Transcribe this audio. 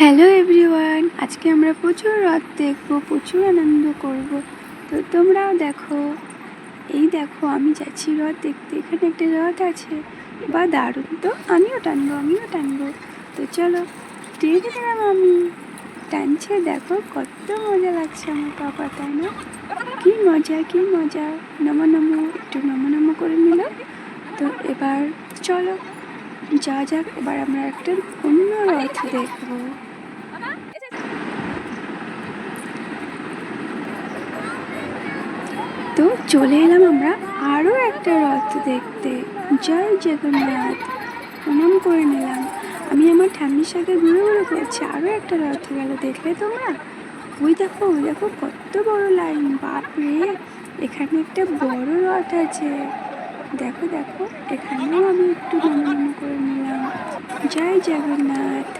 Hello everyone, আজকে আমরা প্রচুর রথ দেখবো, প্রচুর আনন্দ করব। তো তোমরাও দেখো। এই দেখো, আমি যাচ্ছি রথ দেখতে। এখানে একটা রথ আছে, বা দারুণ তো। আমিও টানবো। তো চলো, টেনে দিলাম আমি। টানছে, দেখো কত মজা লাগছে আমার বাবা, তাই না? কি মজা। নমো একটু নমো করে নিল। তো এবার চলো যাক, এবার আমরা একটা অন্য রথ দেখবো। তো চলে এলাম আমরা আরও একটা রথ দেখতে। জয় জগন্নাথ, প্রণাম করে নিলাম। আমি আমার ঠাম্মির সাথে ঘুরে করছি। আরও একটা রথ গেল, দেখলে তোমরা? ওই দেখো কত বড় লাইন, বাপরে! এখানে একটা বড় রথ আছে। দেখো, এখানেও আমি একটু নমো করে নিলাম। জয় জগন্নাথ।